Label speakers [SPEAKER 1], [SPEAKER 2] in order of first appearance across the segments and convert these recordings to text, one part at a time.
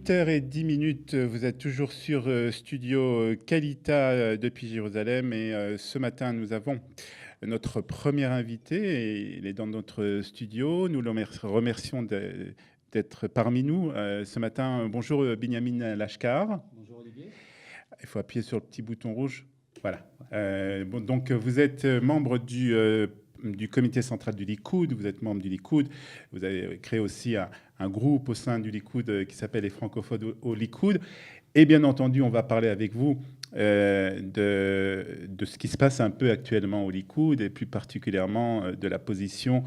[SPEAKER 1] 8h10, vous êtes toujours sur Studio Kalita depuis Jérusalem et ce matin nous avons notre premier invité et il est dans notre studio. Nous le remercions d'être parmi nous ce matin. Bonjour Binyamin Lashkar.
[SPEAKER 2] Bonjour Olivier.
[SPEAKER 1] Il faut appuyer sur le petit bouton rouge. Voilà. Donc vous êtes membre du comité central du Likoud, vous êtes membre du Likoud, vous avez créé aussi un groupe au sein du Likoud qui s'appelle les francophones au Likoud. Et bien entendu, on va parler avec vous de ce qui se passe un peu actuellement au Likoud et plus particulièrement de la position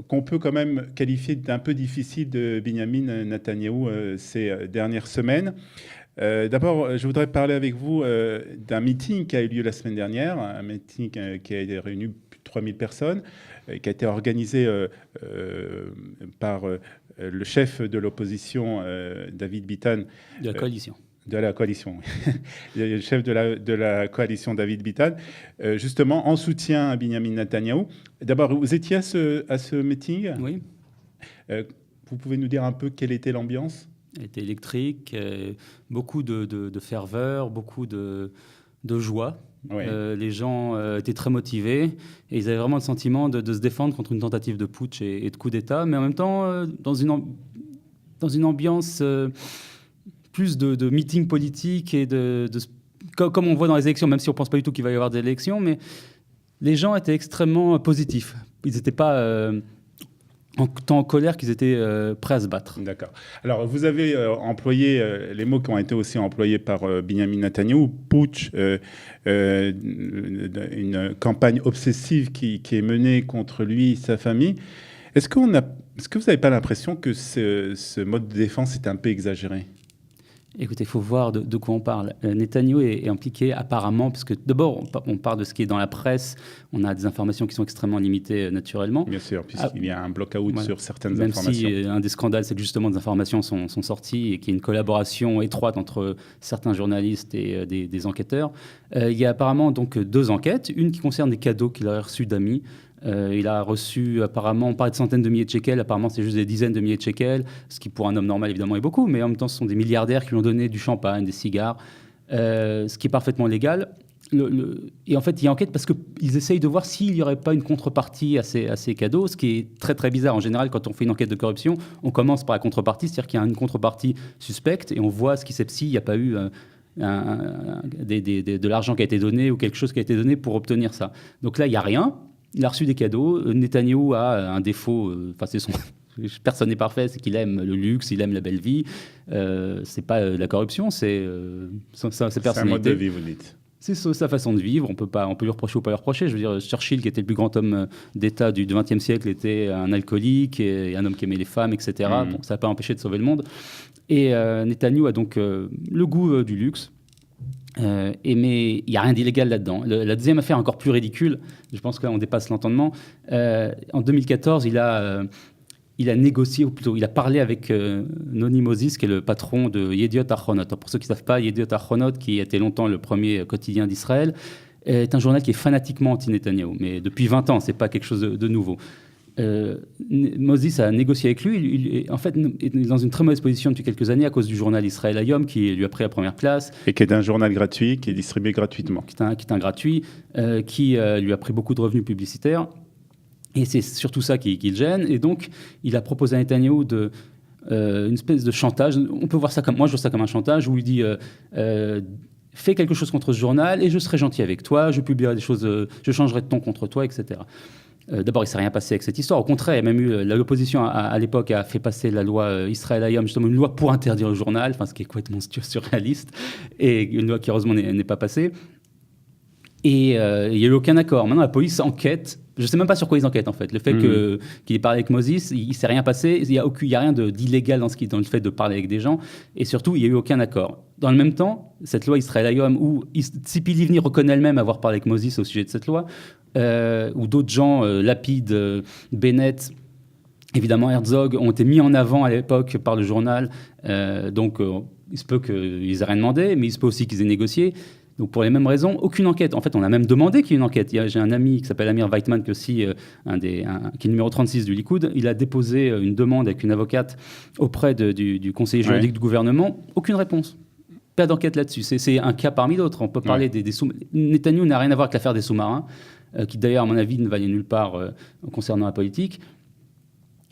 [SPEAKER 1] qu'on peut quand même qualifier d'un peu difficile de Binyamin Netanyahou ces dernières semaines. D'abord, je voudrais parler avec vous d'un meeting qui a eu lieu la semaine dernière, un meeting qui a réuni plus de 3000 personnes, qui a été organisé par le chef de l'opposition, David Bitan.
[SPEAKER 2] De la coalition.
[SPEAKER 1] De la coalition, le chef de la coalition David Bitan, justement en soutien à Binyamin Netanyahou. D'abord, vous étiez à ce meeting ?
[SPEAKER 2] Oui.
[SPEAKER 1] Vous pouvez nous dire un peu quelle était l'ambiance ?
[SPEAKER 2] Elle était électrique, beaucoup de ferveur, beaucoup de joie.
[SPEAKER 1] Oui.
[SPEAKER 2] Les gens étaient très motivés et ils avaient vraiment le sentiment de se défendre contre une tentative de putsch et de coup d'État, mais en même temps dans une ambiance plus de meeting politique et comme on voit dans les élections, même si on ne pense pas du tout qu'il va y avoir des élections, mais les gens étaient extrêmement positifs. Ils n'étaient pas tant en colère qu'ils étaient prêts à se battre.
[SPEAKER 1] D'accord. Alors, vous avez employé les mots qui ont été aussi employés par Binyamin Netanyahou, putsch, une campagne obsessive qui est menée contre lui et sa famille. Est-ce que vous n'avez pas l'impression que ce mode de défense est un peu exagéré ?
[SPEAKER 2] Écoutez, il faut voir de quoi on parle. Netanyahou est impliqué apparemment, parce que d'abord, on parle de ce qui est dans la presse, on a des informations qui sont extrêmement limitées naturellement.
[SPEAKER 1] Bien sûr, puisqu'il y a un block-out sur certaines informations.
[SPEAKER 2] Même si un des scandales, c'est que justement des informations sont sorties et qu'il y a une collaboration étroite entre certains journalistes et des enquêteurs. Il y a apparemment donc 2 enquêtes, une qui concerne des cadeaux qu'il a reçus d'amis. Il a reçu apparemment, on parle de centaines de milliers de shekels, apparemment c'est juste des dizaines de milliers de shekels, ce qui pour un homme normal évidemment est beaucoup, mais en même temps ce sont des milliardaires qui lui ont donné du champagne, des cigares, ce qui est parfaitement légal. Et en fait il y a enquête parce qu'ils essayent de voir s'il n'y aurait pas une contrepartie à ces cadeaux, ce qui est très très bizarre. En général quand on fait une enquête de corruption, on commence par la contrepartie, c'est-à-dire qu'il y a une contrepartie suspecte et on voit ce qui s'est s'il n'y a pas eu de l'argent qui a été donné ou quelque chose qui a été donné pour obtenir ça. Donc là il n'y a rien. Il a reçu des cadeaux. Netanyahou a un défaut, personne n'est parfait, c'est qu'il aime le luxe, il aime la belle vie. C'est pas la corruption, c'est sa personnalité.
[SPEAKER 1] C'est un mode de vie, vous dites.
[SPEAKER 2] C'est sa façon de vivre. On peut lui reprocher ou pas lui reprocher. Je veux dire, Churchill, qui était le plus grand homme d'État du XXe siècle, était un alcoolique et un homme qui aimait les femmes, etc. Bon, ça n'a pas empêché de sauver le monde. Et Netanyahou a donc le goût du luxe. Mais il n'y a rien d'illégal là-dedans. La deuxième affaire, encore plus ridicule, je pense que là on dépasse l'entendement. En 2014, il a négocié, ou plutôt il a parlé avec Noni Moses, qui est le patron de Yediot Ahronot. Pour ceux qui ne savent pas, Yediot Ahronot, qui était longtemps le premier quotidien d'Israël, est un journal qui est fanatiquement anti-Netanyahou. Mais depuis 20 ans, ce n'est pas quelque chose de nouveau. Moses a négocié avec lui. En fait, il est dans une très mauvaise position depuis quelques années à cause du journal Israël Hayom qui lui a pris la première place.
[SPEAKER 1] Et qui est un journal gratuit, qui est distribué gratuitement.
[SPEAKER 2] Qui est un gratuit, qui lui a pris beaucoup de revenus publicitaires. Et c'est surtout ça qui le gêne. Et donc, il a proposé à Netanyahou une espèce de chantage. On peut voir ça moi je vois ça comme un chantage où il dit fais quelque chose contre ce journal et je serai gentil avec toi, je publierai des choses, je changerai de ton contre toi, etc. D'abord, il ne s'est rien passé avec cette histoire. Au contraire, il y a même eu l'opposition à l'époque a fait passer la loi Israël Hayom, justement une loi pour interdire le journal, ce qui est complètement surréaliste, et une loi qui heureusement n'est pas passée. Et il n'y a eu aucun accord. Maintenant, la police enquête. Je ne sais même pas sur quoi ils enquêtent, en fait. Le fait qu'il ait parlé avec Moses, il ne s'est rien passé. Il n'y a rien d'illégal dans le fait de parler avec des gens. Et surtout, il n'y a eu aucun accord. Dans le même temps, cette loi Israël Hayom, où Tzipi Livni reconnaît elle-même avoir parlé avec Moses au sujet de cette loi, où d'autres gens, Lapid, Bennett, évidemment Herzog, ont été mis en avant à l'époque par le journal. Donc, il se peut qu'ils n'aient rien demandé, mais il se peut aussi qu'ils aient négocié. Donc pour les mêmes raisons, aucune enquête. En fait, on a même demandé qu'il y ait une enquête. J'ai un ami qui s'appelle Amir Weitman, qui est aussi qui est numéro 36 du Likoud. Il a déposé une demande avec une avocate auprès du conseiller juridique du gouvernement. Aucune réponse. Pas d'enquête là-dessus. C'est un cas parmi d'autres. On peut parler des sous-marins. Netanyahou n'a rien à voir avec l'affaire des sous-marins, qui d'ailleurs, à mon avis, ne valait nulle part concernant la politique.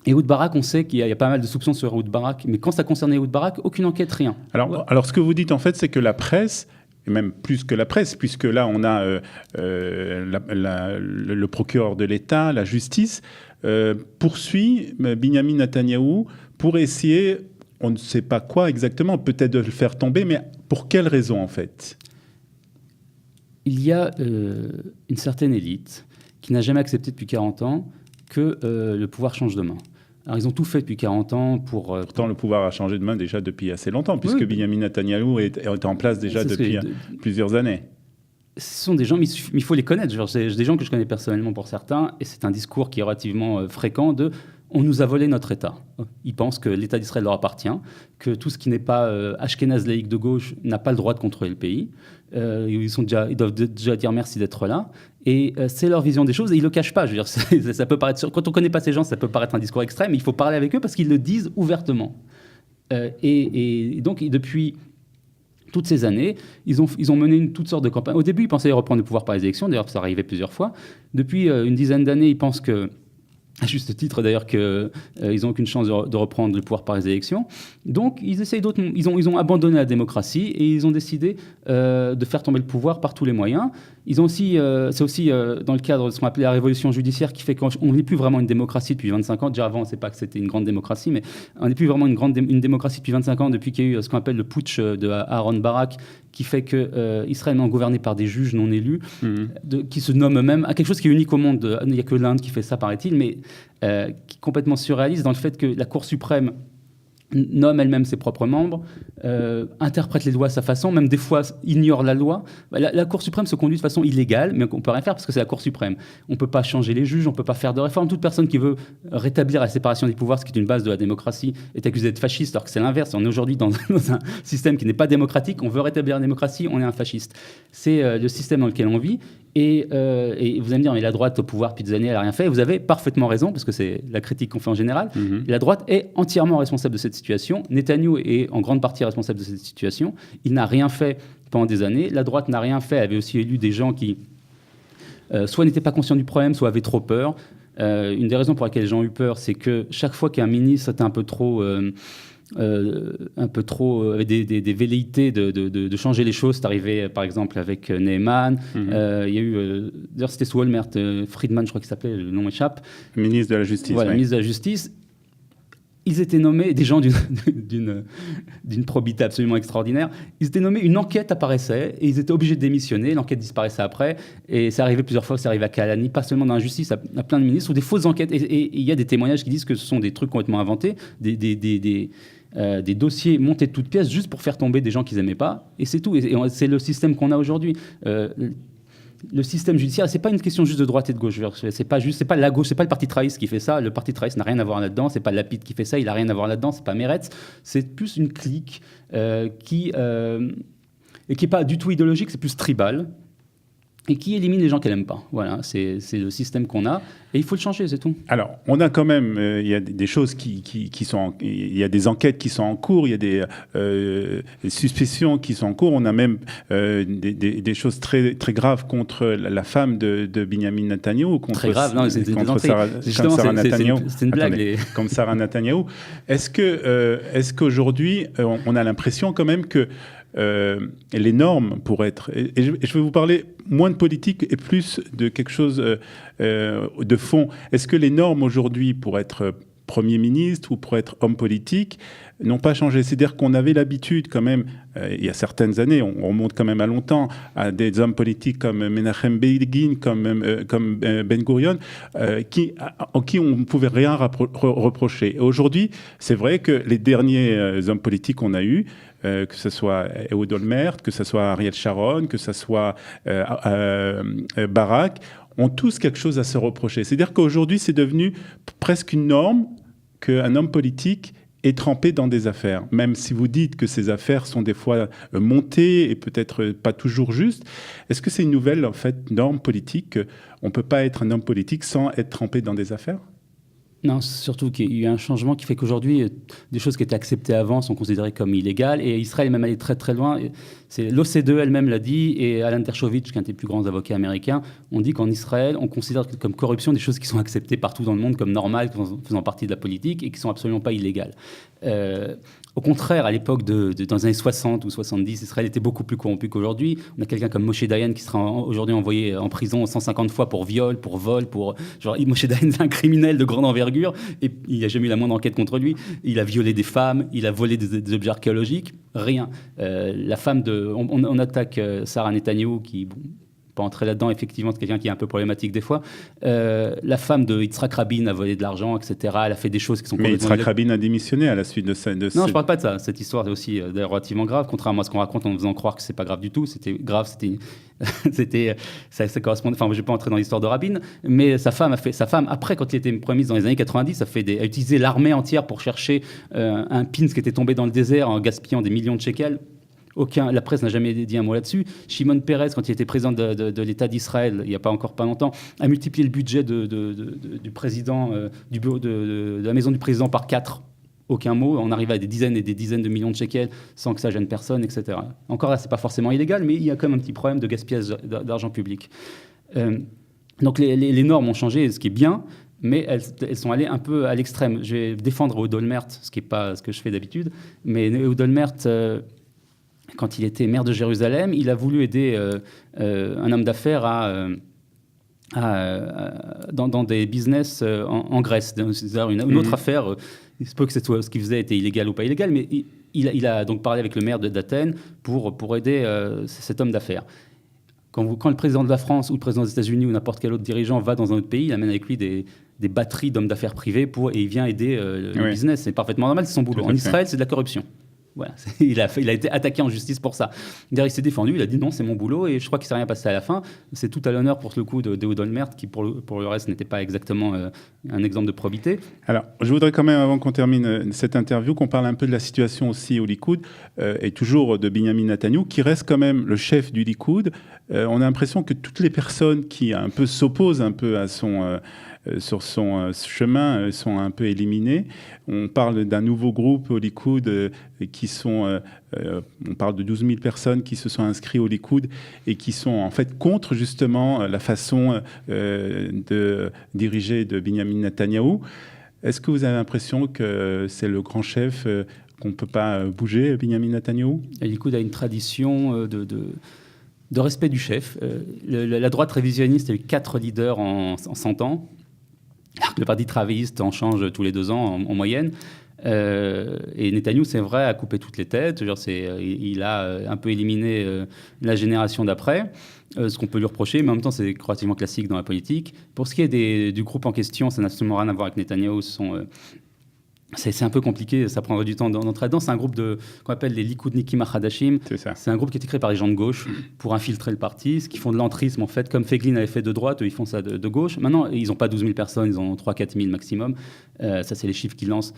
[SPEAKER 2] Et Ehud Barak, on sait qu'il y a pas mal de soupçons sur Ehud Barak, mais quand ça concernait Ehud Barak, aucune enquête, rien.
[SPEAKER 1] Alors, ce que vous dites, en fait, c'est que la presse, et même plus que la presse, puisque là, on a le procureur de l'État, la justice, poursuit Binyamin Netanyahou pour essayer, on ne sait pas quoi exactement, peut-être de le faire tomber, mais pour quelle raison, en fait?
[SPEAKER 2] Il y a une certaine élite qui n'a jamais accepté depuis 40 ans que le pouvoir change de main. Alors, ils ont tout fait depuis 40 ans pour...
[SPEAKER 1] Pourtant, le pouvoir a changé de main déjà depuis assez longtemps, puisque Binyamin Netanyahou est en place déjà depuis plusieurs années.
[SPEAKER 2] Ce sont des gens, mais il faut les connaître. C'est des gens que je connais personnellement pour certains, et c'est un discours qui est relativement fréquent de « on nous a volé notre État ». Ils pensent que l'État d'Israël leur appartient, que tout ce qui n'est pas ashkénaze laïque de gauche n'a pas le droit de contrôler le pays. Ils doivent déjà dire merci d'être là. Et c'est leur vision des choses et ils ne le cachent pas. Je veux dire, ça peut paraître, quand on ne connaît pas ces gens, ça peut paraître un discours extrême, mais il faut parler avec eux parce qu'ils le disent ouvertement. Et donc, depuis toutes ces années, ils ont mené toutes sortes de campagnes. Au début, ils pensaient reprendre le pouvoir par les élections. D'ailleurs, ça arrivait plusieurs fois. Depuis une dizaine d'années, ils pensent que, à juste titre d'ailleurs, qu'ils n'ont aucune chance de reprendre le pouvoir par les élections. Donc, ils essayent ils ont abandonné la démocratie et ils ont décidé de faire tomber le pouvoir par tous les moyens. Ils ont aussi, c'est aussi dans le cadre de ce qu'on appelait la révolution judiciaire qui fait qu'on n'est plus vraiment une démocratie depuis 25 ans. Déjà avant, on ne sait pas que c'était une grande démocratie, mais on n'est plus vraiment une démocratie depuis 25 ans, depuis qu'il y a eu ce qu'on appelle le putsch de Aaron Barak, qui fait qu'Israël est gouverné par des juges non élus, qui se nomment eux-mêmes, à quelque chose qui est unique au monde. Il n'y a que l'Inde qui fait ça, paraît-il, mais qui est complètement surréaliste dans le fait que la Cour suprême nomme elle-même ses propres membres, interprète les lois à sa façon, même des fois ignore la loi. La Cour suprême se conduit de façon illégale, mais on ne peut rien faire parce que c'est la Cour suprême. On ne peut pas changer les juges, on ne peut pas faire de réforme. Toute personne qui veut rétablir la séparation des pouvoirs, ce qui est une base de la démocratie, est accusée d'être fasciste, alors que c'est l'inverse. On est aujourd'hui dans un système qui n'est pas démocratique, on veut rétablir la démocratie, on est un fasciste. C'est le système dans lequel on vit. Et vous allez me dire, mais la droite au pouvoir depuis des années, elle n'a rien fait. Et vous avez parfaitement raison, parce que c'est la critique qu'on fait en général. La droite est entièrement responsable de cette situation. Netanyahou est en grande partie responsable de cette situation. Il n'a rien fait pendant des années. La droite n'a rien fait. Elle avait aussi élu des gens qui soit n'étaient pas conscients du problème, soit avaient trop peur. Une des raisons pour lesquelles les gens ont eu peur, c'est que chaque fois qu'un ministre était un peu trop avec des velléités de changer les choses. C'est arrivé par exemple avec Neyman. Il y a eu, d'ailleurs c'était sous Olmert, Friedman je crois qu'il s'appelait, le nom m'échappe.
[SPEAKER 1] Ministre de la Justice.
[SPEAKER 2] Voilà, ministre de la Justice. Ils étaient nommés, des gens d'une probité absolument extraordinaire, ils étaient nommés, une enquête apparaissait et ils étaient obligés de démissionner, l'enquête disparaissait après, et c'est arrivé plusieurs fois, c'est arrivé à Kalani, pas seulement dans la justice, à plein de ministres, ou des fausses enquêtes, et il y a des témoignages qui disent que ce sont des trucs complètement inventés, des dossiers montés de toutes pièces juste pour faire tomber des gens qu'ils n'aimaient pas, et c'est tout, et c'est le système qu'on a aujourd'hui. Le système judiciaire, c'est pas une question juste de droite et de gauche. C'est pas la gauche, c'est pas le parti travailliste qui fait ça. Le parti travailliste n'a rien à voir là-dedans. C'est pas Lapid qui fait ça, il a rien à voir là-dedans. C'est pas Meretz. C'est plus une clique qui est pas du tout idéologique, c'est plus tribal et qui élimine les gens qu'elle n'aime pas. Voilà, c'est le système qu'on a et il faut le changer, c'est tout.
[SPEAKER 1] Alors, on a quand même, il y a des choses qui sont, il y a des enquêtes qui sont en cours, il y a des suspicions qui sont en cours. On a même des choses très très graves contre la femme de Binyamin Netanyahou,
[SPEAKER 2] très grave, non, c'est
[SPEAKER 1] contre Sarah Netanyahou.
[SPEAKER 2] C'est une blague.
[SPEAKER 1] Comme Sarah Netanyahou. Est-ce qu'aujourd'hui, on a l'impression quand même que les normes pour être... Et je vais vous parler moins de politique et plus de quelque chose de fond. Est-ce que les normes aujourd'hui pour être Premier ministre ou pour être homme politique n'ont pas changé? C'est-à-dire qu'on avait l'habitude quand même, il y a certaines années, on remonte quand même à longtemps, à des hommes politiques comme Menachem Begin, comme Ben Gurion, en qui on ne pouvait rien reprocher. Aujourd'hui, c'est vrai que les derniers hommes politiques qu'on a eus, que ce soit Ehud Olmert, que ce soit Ariel Sharon, que ce soit Barak, ont tous quelque chose à se reprocher. C'est-à-dire qu'aujourd'hui, c'est devenu presque une norme qu'un homme politique est trempé dans des affaires, même si vous dites que ces affaires sont des fois montées et peut-être pas toujours justes. Est-ce que c'est une nouvelle en fait, norme politique? On ne peut pas être un homme politique sans être trempé dans des affaires?
[SPEAKER 2] Non, surtout qu'il y a eu un changement qui fait qu'aujourd'hui, des choses qui étaient acceptées avant sont considérées comme illégales. Et Israël est même allé très très loin. L'OCDE elle-même l'a dit, et Alan Dershowitz, qui est un des plus grands avocats américains, ont dit qu'en Israël, on considère comme corruption des choses qui sont acceptées partout dans le monde comme normales, faisant partie de la politique, et qui ne sont absolument pas illégales. Au contraire, à l'époque dans les années 60 ou 70, Israël était beaucoup plus corrompu qu'aujourd'hui. On a quelqu'un comme Moshe Dayan qui sera aujourd'hui envoyé en prison 150 fois pour viol, pour vol, Moshe Dayan, c'est un criminel de grande envergure et il n'y a jamais eu la moindre enquête contre lui. Il a violé des femmes, il a volé des objets archéologiques, rien. La femme on attaque Sarah Netanyahu qui... pas entrer là-dedans, effectivement, c'est quelqu'un qui est un peu problématique des fois. La femme de Yitzhak Rabin a volé de l'argent, etc. Elle a fait des choses qui sont complètement...
[SPEAKER 1] Mais Yitzhak Rabin a démissionné à la suite de ça.
[SPEAKER 2] Non, je ne parle pas de ça. Cette histoire est aussi relativement grave, contrairement à ce qu'on raconte en nous faisant croire que ce n'est pas grave du tout. C'était grave, ça correspondait... Enfin, je ne vais pas entrer dans l'histoire de Rabin, mais sa femme, après, quand il était Premier ministre dans les années 90, a utilisé l'armée entière pour chercher un pins qui était tombé dans le désert en gaspillant des millions de shekels. La presse n'a jamais dit un mot là-dessus. Shimon Peres, quand il était président de l'État d'Israël, il n'y a pas longtemps, a multiplié le budget du président, du bureau de la maison du président par 4. Aucun mot. On arrive à des dizaines et des dizaines de millions de shekels sans que ça gêne personne, etc. Encore là, c'est pas forcément illégal, mais il y a quand même un petit problème de gaspillage d'argent public. Donc les normes ont changé, ce qui est bien, mais elles sont allées un peu à l'extrême. Je vais défendre Ehud Olmert, ce qui n'est pas ce que je fais d'habitude, mais Ehud Olmert... quand il était maire de Jérusalem, il a voulu aider un homme d'affaires dans des business en Grèce. C'est une autre affaire. Il se peut que ce qu'il faisait était illégal ou pas illégal, mais il a donc parlé avec le maire d'Athènes pour aider cet homme d'affaires. Quand le président de la France ou le président des États-Unis ou n'importe quel autre dirigeant va dans un autre pays, il amène avec lui des batteries d'hommes d'affaires privés et il vient aider le business. C'est parfaitement normal, c'est son boulot. En Israël, c'est de la corruption. Voilà, il a été attaqué en justice pour ça. D'ailleurs, il s'est défendu, il a dit non, c'est mon boulot, et je crois qu'il ne s'est rien passé à la fin. C'est tout à l'honneur pour le coup d'Ehud Olmert, qui pour le reste n'était pas exactement un exemple de probité. Alors,
[SPEAKER 1] je voudrais quand même, avant qu'on termine cette interview, qu'on parle un peu de la situation aussi au Likoud, et toujours de Binyamin Netanyahou, qui reste quand même le chef du Likoud. On a l'impression que toutes les personnes qui un peu s'opposent un peu à sur son chemin sont un peu éliminées. On parle d'un nouveau groupe au Likoud qui sont... on parle de 12 000 personnes qui se sont inscrites au Likoud et qui sont en fait contre justement la façon de diriger de Binyamin Netanyahou. Est-ce que vous avez l'impression que c'est le grand chef qu'on ne peut pas bouger, Binyamin Netanyahou?
[SPEAKER 2] Le Likoud a une tradition de respect du chef. La droite révisionniste a eu 4 leaders en 100 ans. Le parti travailliste en change tous les 2 ans en moyenne. Et Netanyahou, c'est vrai, a coupé toutes les têtes. Il a un peu éliminé la génération d'après, ce qu'on peut lui reprocher, mais en même temps, c'est relativement classique dans la politique. Pour ce qui est du groupe en question, ça n'a absolument rien à voir avec Netanyahou. C'est un peu compliqué, ça prendrait du temps d'entrer dedans. C'est un groupe qu'on appelle les Likoudnikim Achadashim. C'est un groupe qui a été créé par les gens de gauche pour infiltrer le parti, ce qui font de l'entrisme en fait. Comme Feiglin avait fait de droite, eux, ils font ça de gauche. Maintenant, ils n'ont pas 12 000 personnes, ils en ont 3-4 000 maximum. Ça, c'est les chiffres qu'ils lancent.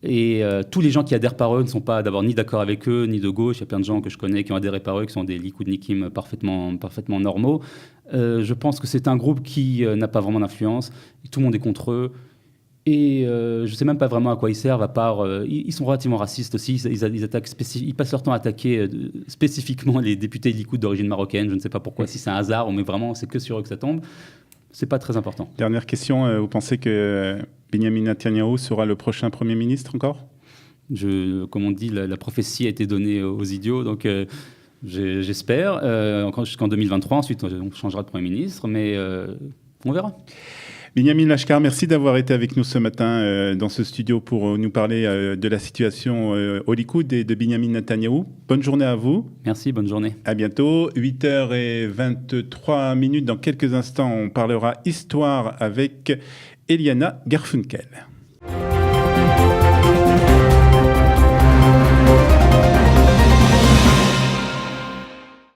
[SPEAKER 2] Et tous les gens qui adhèrent par eux ne sont pas d'abord ni d'accord avec eux, ni de gauche. Il y a plein de gens que je connais qui ont adhéré par eux, qui sont des Likoudnikim parfaitement normaux. Je pense que c'est un groupe qui n'a pas vraiment d'influence. Tout le monde est contre eux. Et je ne sais même pas vraiment à quoi ils servent, à part... ils sont relativement racistes aussi. Ils passent leur temps à attaquer spécifiquement les députés Likoud d'origine marocaine. Je ne sais pas pourquoi, si c'est un hasard, mais vraiment, c'est que sur eux que ça tombe. Ce n'est pas très important.
[SPEAKER 1] Dernière question, vous pensez que Binyamin Netanyahou sera le prochain Premier ministre encore ?
[SPEAKER 2] Comme on dit, la prophétie a été donnée aux idiots, donc j'espère. Jusqu'en 2023, ensuite, on changera de Premier ministre, mais on verra.
[SPEAKER 1] Binyamin Lashkar, merci d'avoir été avec nous ce matin dans ce studio pour nous parler de la situation au Likoud et de Binyamin Netanyahou. Bonne journée à vous.
[SPEAKER 2] Merci, bonne journée.
[SPEAKER 1] À bientôt. 8h23. Dans quelques instants, on parlera histoire avec Eliana Garfunkel.